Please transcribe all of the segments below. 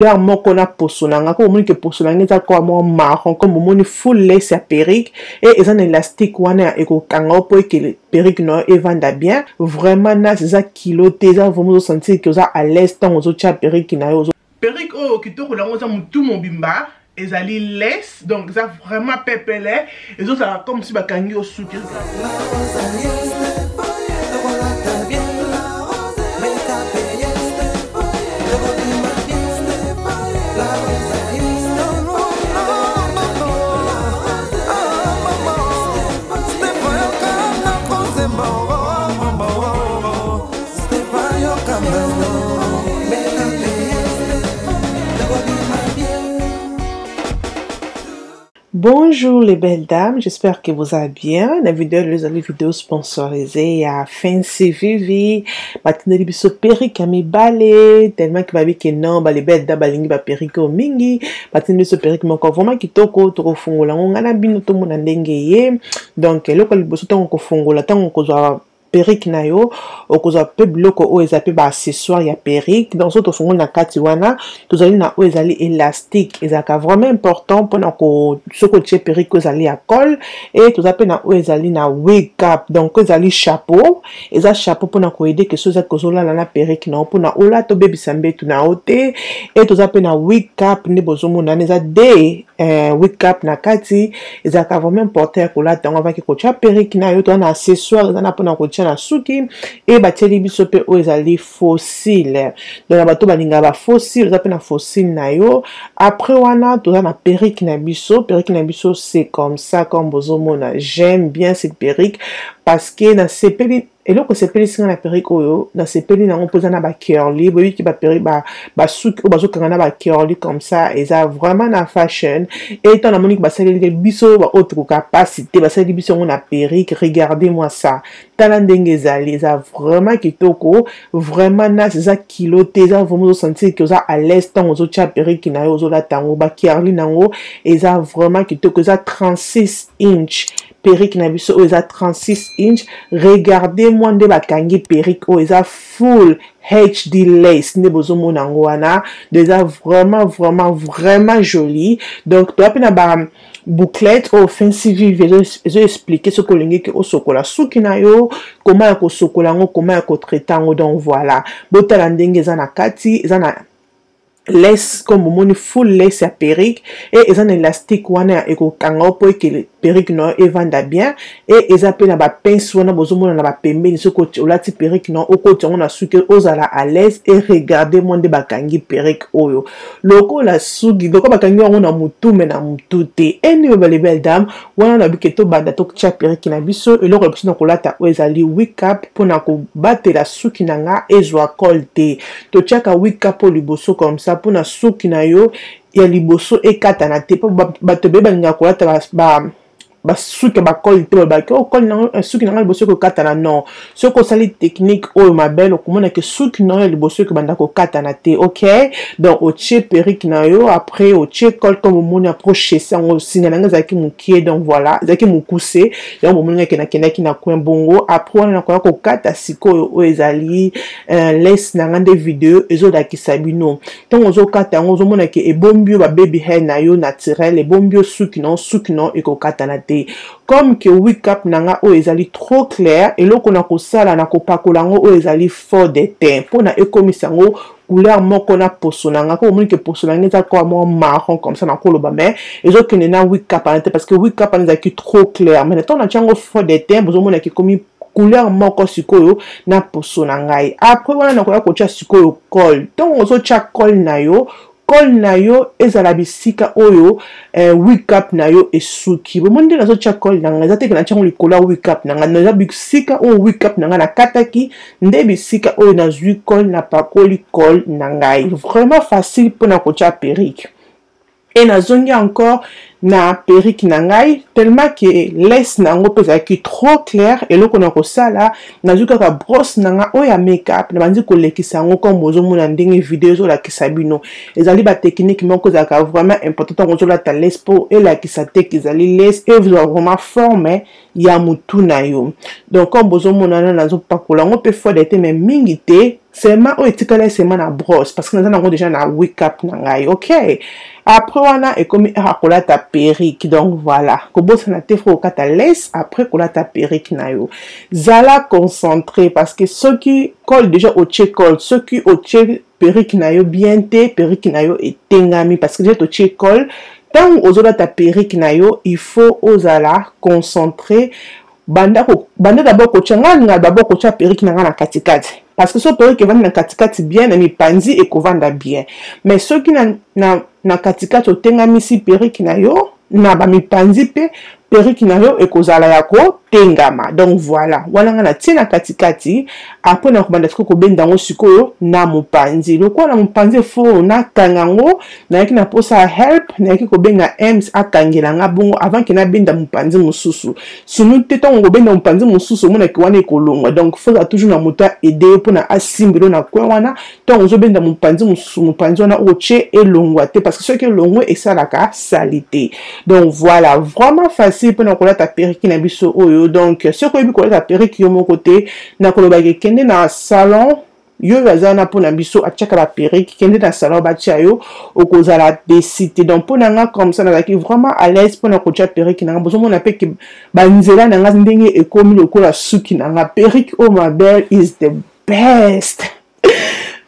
couleur moko na poso nanga ko moni ke poso nanga eza ko mo marron comme moni full lace ya perruque et eza na élastique wana eko kanga po ke perruque no evanda bien vraiment na eza kiloté eza vraiment sentir que eza à l'aise tant ozo tia perruque na yo perruque o kitoko na oza mutu mobimba ezali lace donc eza vraiment pepele ezo ça comme si bakangi au suki Bonjour les belles dames, j'espère que vous allez bien. La vidéo, les vidéos sponsorisées à Fancy Vivi, Matinali biso perruque ami balé, tellement que ma vie que non, les belles dames balingi ba perruque au mingi, Matinali biso perruque mon corps vraiment kitoko toko fungola ngana bino to mona ndenge ye. Donc loko liboso tango ko fungola tango ko zwa perruque na yo okozwa pe biloko o ezape ba accessoire ya perruque dans autre fongo na kati wana tozali na o ezali élastique ezaka vraiment important pona ko soko tie perruque ezali ya col et tozape na o ezali na wig cap donc ezali chapeau eza chapeau pona ko aider que soza kozola na perruque na pona ola to bebisa mbetu na ote et tozape na wig cap ne bozomo na eza de wig cap na kati ezaka vraiment important ko la tango va ki ko tia perruque na yo to na accessoire na pona ko na suki et bateli biso pe o ezali fossile donc bato balinga ba fossile za pe na fossile na yo après wana to na perruque na biso c'est comme ça comme bozomona j'aime bien cette perruque parce que na sepeli eloko sepeli singa na perruque oyo na sepeli na ngopoza na ba curly boyi ki ba perruque ba suki o bazo kanga na ba curly comme ça eza vraiment na fashion et tant na monique ba saleli biso ba autre capacité ba saleli biso na perruque regardez-moi ça tala ndenge ezali eza vraiment kitoko vraiment na eza kiloté eza vraiment sentir que eza à l'aise tant ozo tia perruque na yo ozo la tango ba curly nango eza vraiment kitoko eza 36 inch perruque na biso o eza 36 inch regardez-moi nde bakangi perruque o eza full HD lace ne bozomo nango wana déjà vraiment joli donc to apena ba bouclette au Fancy Vivi je expliquer ce que lingi ke osokola suki na yo comment ya ko sokola ngo comment ya ko traiter ngo donc voilà botala ndenge za na kati za na lace comme moni full lace ya perruque et eza na élastique wana eko kanga po ke perruque no evanda bien et eza pe na ba pince wana bozomona na ba pembeni soko olati perruque no okoti ngo na suki ozala à l'aise et regardez moi nde bakangi perruque oyo loko la suki loko bakangi ngo na mutu me na mutu te eni ba les belles dames wana na biketo banda to tia perruque na biso et loko biso na kolata o ezali wig cap pona ko batela suki nanga ezwa colte to tiaka wig cap o liboso comme ça pona suki na yo ya liboso ekata na te po bato be balinga kolata ba suki ba col te ba ko col na suki na liboso ko kata na non ce ko sali technique o ma belle ko mona ke suki na liboso ko banda ko kata na te OK donc o che perruque na yo après o che col comme mona approcher ça on singa nga zaki mukie donc voilà zaki mukuse donc mona ke na ki na coin bongo après on na ko kata siko o ezali laisse na ngande vidéo ezo da kisabino donc ozo kata ozo mona ke ebombio ba baby hair na yo naturel ebombio suki no e ko kata na te comme que wig cap nanga o ezali trop clair et loko na ko sala na ko pakola ngo o ezali fort de teint pona ekomisa ngo couleur moko na poso nanga ko moni ke poso nanga eza ko mo marron comme ça na koloba mais ezo kene na wig cap parce que wig cap eza ki trop clair mais tant na chango fort de teint bozo mona ki komi couleur moko sikoyo na poso nangai après wana na ko tia sikoyo col donc ozo tia col na yo col na yo ezala bisika oyo wig cap na yo esuki bomonde nazo tia col nanga ezate ke na chango likola wig cap nanga na bisika o wig cap nanga na kataki nde bisika oyo na zui col na pakoli col nangai vraiment facile pona ko tia perruque et na zongi encore na perruque na ngai tellement que laisse nango pesa ki trop clair et loko na kosala nazuka ka brosse nanga o ya make-up na bandi kolekisa ngo comme bozomona ndenge vidéo zo la kisabino ezali ba technique moko za ka vraiment important ngo la ta laisse po et la kisate kizali laisse et vous vraiment forme ya mutu na yo donc comme bozomona na nazo pakola ngo pe fo d'être même mingité seulement o etikala seulement na brosse parce que nous avons déjà na wake up na ngai OK après wana et comme akola ta perruque donc voilà ko bossa na te fo kata laisse après kola ta perruque na yo zala concentré parce que ceux qui collent déjà au check call ceux qui au check perruque na yo bien te perruque na yo etengami parce que déjà au check call tant ozola ta perruque na yo il faut ozala concentré banda d'abord ko changa nga d'abord ko cha perruque na katikati parce que ce perruque va na katikati bien na mipanzi et ko vanda bien mais ceux qui na katikati otengami si perruque na yo na ba mipanzi pe perruque na yo ekozala yako tengama donc voilà wana nga na tina katikati après na kobanda ko benda ngo sikoyo na mupanzi loko na mupanzi fo na kangango na yaki na posa help na yaki ko benga ems akangela nga bongo avant que na benda mupanzi mususu sunu teto ngo benda mupanzi mususu mona ki wana ekolongwa donc faut toujours na muta aider pour na asimbilo na kwa wana donc ozo benda mupanzi mususu mupanzi wana oche elongwa te parce que ce que longwe et ça la ka salité donc voilà vraiment facile pour na kola ta perruque na biso oyo donc ce que bi kola ta perruque yo mon côté na koloba ke kende na salon yo bazana pour na biso achaka la perruque kende na salon ba chayo okozala décider donc pour na nga comme ça na ki vraiment à l'aise pour na kocha perruque na bozo mona pe ke banzela na nga ndenge ekomi lokola suki na nga perruque oh ma belle is the best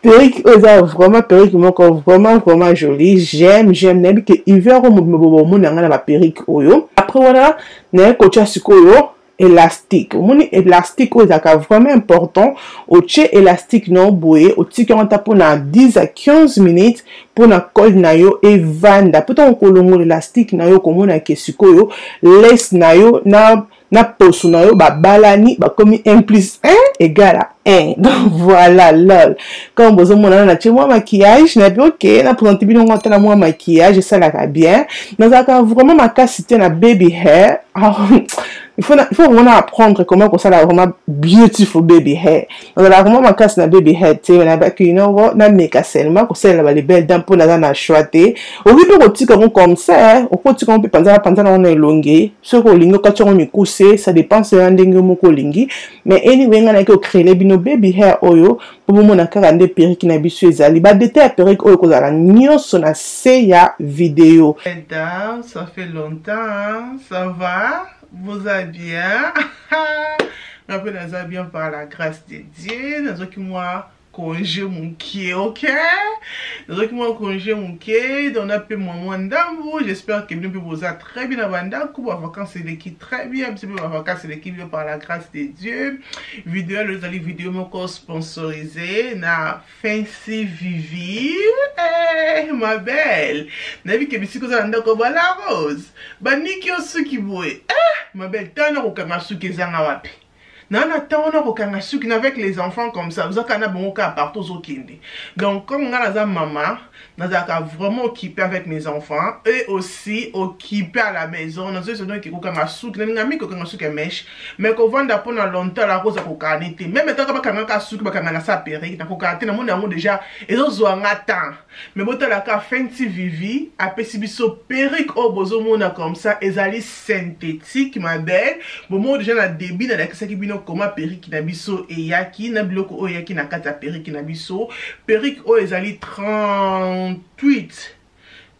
perruque oza vraiment perruque moko vraiment jolie j'aime nabi que hiver au mobo na nga na ba perruque oyo après voilà na kocha sikoyo élastique moni élastique oza ka vraiment important au che élastique non boye au tiki on tape na 10 à 15 minutes pour na col na yo et vanda pourtant kolongo élastique na yo komona ke sikoyo laisse na yo na poso na yo ba balani ba komi 1 plus 1 égale à 1 donc voilà lol comme vous mona na chez moi maquillage na bien OK na présenter bino ngata na moi maquillage ça la bien dans ça vraiment ma cité na baby hair il faut vraiment apprendre comment ça la vraiment beautiful baby hair donc la vraiment ma casse na baby hair tu na ba you know what na make seulement ko ça la les belles dents pour na choiter au lieu de petit comme ça au côté comme peut penser na on est longué ce ko lingo ka tshongo mikuse ça dépend c'est ndenge moko lingi mais anyway ngana ko créer bino baby hair oyo pour mona kaka nde perruque na biso ezali ba détail perruque oyo ko zala nyonso na se ya vidéo mesdames ça fait longtemps ça va vous allez bien après nous allons bien par la grâce de Dieu nous qui moi congé mon pied OK nous qui moi congé mon pied donc on a fait moi ndambo j'espère que vous vous êtes très bien avant pour vacances c'est l'équipe très bien c'est pour vacances c'est l'équipe par la grâce de Dieu vidéo les allez vidéo mon sponsorisé na Fancy Vivi ma belle na vu que bisiko za ndako bala rose baniki osuki boy ma belle tana ko kanga suki zanga wapi nana tana ko kanga suki avec les enfants comme ça vous kana bon ka partout au kindi donc comme ngala za maman nazaka vraiment occupé avec mes enfants et aussi occupé à la maison nous sommes donc qui ko kanga suki ngami ko kanga suki mèche mais ko vanda pendant longtemps la cause ko kanité même tant ka kanga ka suki ba kanga na sa perruque na ko kanité na mon déjà ezo zo ngata mais botala ka Fancy Vivi apesi biso perruque au bozo mona comme ça ezali synthétique ma belle bon déjà na début na la qui bino comment perruque na biso et yaki na biloko o yaki na kata perruque na biso perruque o ezali 38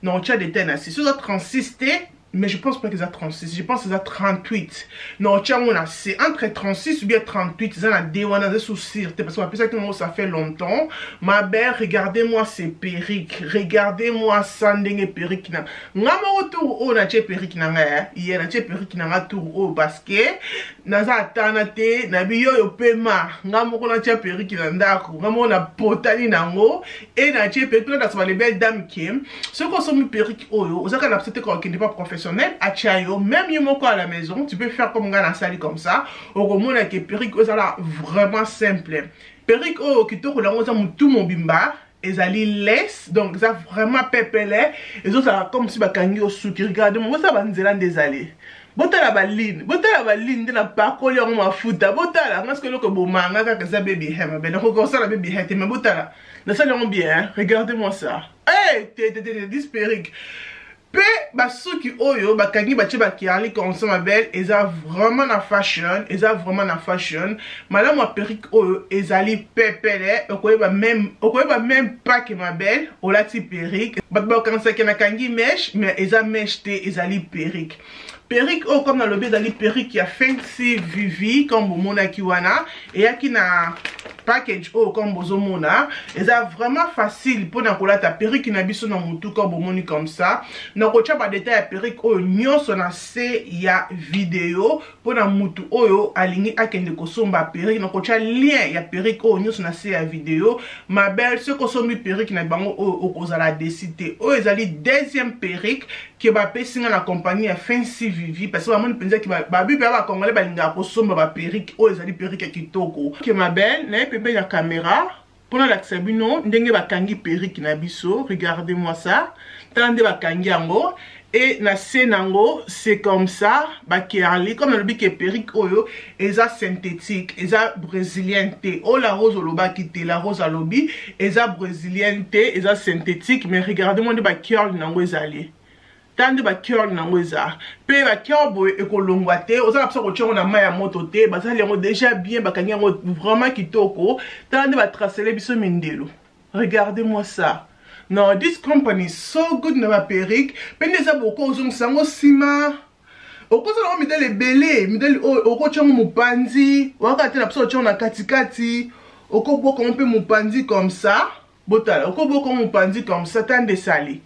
non tu as des tennes assis sur 36 t mais je pense pas que ça 36 je pense que ça 38 non tu as c'est entre 36 ou bien 38 ça a des wana de soucis parce que ça que ça fait longtemps ma belle regardez-moi ces perruques regardez-moi ça ndenge perruque na ngama autour o na che perruque na nga hier na che perruque na nga tour o parce que na za atana te na biyo yo pema ngama ko na che perruque na ndako ngama na potani nango et na che perruque na ça les belles dames qui ce qu'on sont perruque oyo ozaka na peut-être qui n'est pas professionnel à Chayo, même yomoko à la maison, tu peux faire comme un sali comme ça. Au moment où perruque ça là vraiment simple. Perruque oh qui te roule on tout mon bimba ezali less, donc ça vraiment pepele, et ça comme si bakangi au suki. Regardez-moi, ça va nzela ndezali. Botala baline de na pakoli yango mafuta. Botala, parce que loko bomanga kaka za baby hair, ma belle. On ça la baby hair, mais botala. Na ça yango bien, regardez-moi ça. Hey, this perruque. Pe basuki oyo bakangi bache bakiali comme ça ma belle, eza vraiment na fashion, madame ma perruque oyo ezali pepele, okoyeba même pas que ma belle, olati perruque, batba kansa ke na kangi mesh, mais eza mesh te ezali perruque. Perruque oh comme dans le ezali perruque ya Fancy Vivi comme bomona kiwana et yaki na package oh comme bozomona, eza vraiment facile pour na kolata perruque na biso na mutu comme bomoni comme ça. Na kocha ba détail ya perruque oh nyonso na se ya vidéo pour na mutu oyo alingi akende kosomba perruque, na kocha lien ya perruque oh nyonso na se ya vidéo. Ma belle ce kosombi perruque na bango oh okozala décider oh ezali deuxième perruque qui va passer dans la compagnie à Fancy Vivi parce que vraiment penser que babi ba congolais balinga ko somba ba perruque o ezali perruque kitoko que ma belle na pepe ya caméra pour la xabino ndenge bakangi perruque na biso. Regardez-moi ça, tande bakangi yango et na senango c'est comme ça bakiali comme le bique perruque oyo eza synthétique, eza brésilien te o la rose oloba kite la rose alobi eza brésilien te eza synthétique. Mais regardez-moi de bakiali nango ezali tande ba cœur na ngoza pe ba cœur boy ekolongwa te oza na ko tshongo na maya moto te bazali yango déjà bien bakangi yango vraiment kitoko tande ba tracer biso mindelo. Regardez-moi ça. Non, this company is so good na ba perruque pende za boko ozong sango sima okoza na midele belé midele oko tshongo mupanzi wakati na biso tshongo na katikati oko boko mpe mupanzi comme ça botala oko boko mupanzi comme ça tande sali.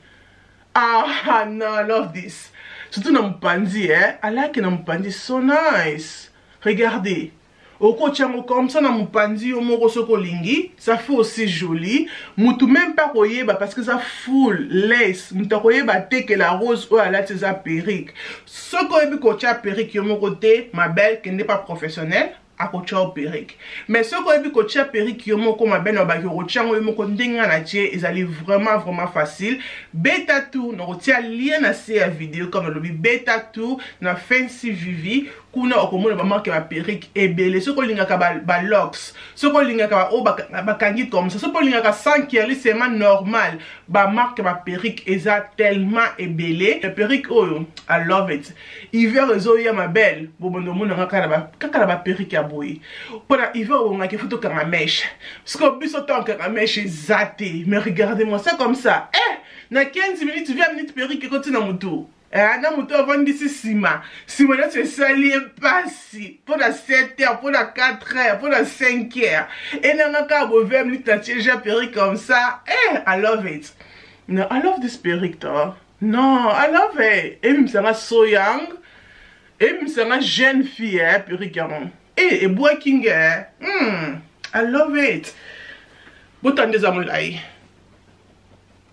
Ah no, I love this. Surtout na mpanzi, I like na mpanzi, so nice. Regardez. Oko tchango comme ça na mpanzi, omoko soko lingi, ça fait aussi joli. Moutou même pas koyeba parce que ça full lace. Moutou koyeba te que la rose ou la teza perruque. Soko ebi kocha perruque yomoko te, ma belle, qui n'est pas professionnelle. Akocha perruque. Mais ce qu'on a vu kocha perruque yomoko ma belle ba kocha yomoko ndenga na tie ezali vraiment facile. Beta tout no kotia lien na se vidéo comme le beta tout na Fancy Vivi kuna okomona ba marque ba perruque ebele ce qu'on linga ka ba locks ce qu'on linga ka o ba kangi comme ça ce qu'on linga ka sans qui est seulement normal ba marque ba perruque eza tellement ebele la perruque oh I love it. Hiver ezoya ma belle bobondo mona kaka ba perruque boy. Pendant l'hiver, on a fait photo comme un mèche. Parce que plus autant qu'un mèche est zaté. Mais regardez-moi ça comme ça. Eh, dans 15 minutes, tu viens à minute perruque et continue dans mon tour. Dans mon tour, avant d'ici Sima. Sima, là, tu es sali et passé. Pour la 7 heures, pour la 4 heures, pour la 5 heures. Et dans un cas, vous 20 minutes, tu as déjà perruque comme ça. Eh, I love it. No, I love this perruque, toi. Non, I love it. Et même, ça so young. Et même, ça jeune fille, perruque, et working I love it. Botande za mulai.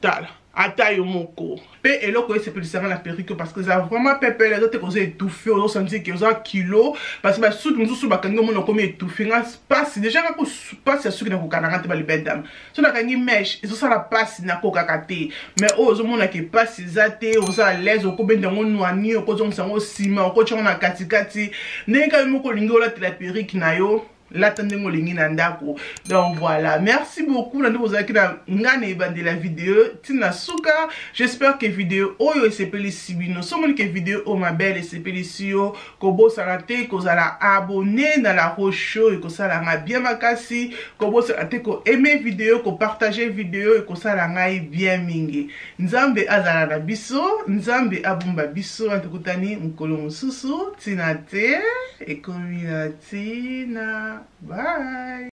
Tal. Ata yomoko. Pe eloko ese pe la perruque parce que ça vraiment pepe les autres cause étouffé on sentit que ça kilo parce que ba sous nous sous ba kango mon comme étouffé passe déjà ka passe sur na ko kananga te ba libedam. So na kangi mesh eso ça la passe na ko kakate mais ozo mona ke passe zate ozo à l'aise ko benda ngonu ani ko zonga sango sima ko tshona katikati nenga moko lingo la perruque na yo. Donc voilà, merci beaucoup de vous avoir regardé la vidéo. J'espère que la vidéo est sepeli sibino. Si vous vidéo oh ma belle est sepeli sio, que vous sarate, que vous allez abonner dans la roche et que ça l'a bien makasi, que vous sarate, que aimer vidéo, que partager vidéo et que ça l'a bien mingi. Nzambe azala na biso, nzambe abumba biso, antukutani mkolo mususu, tinate, et community na. Bye.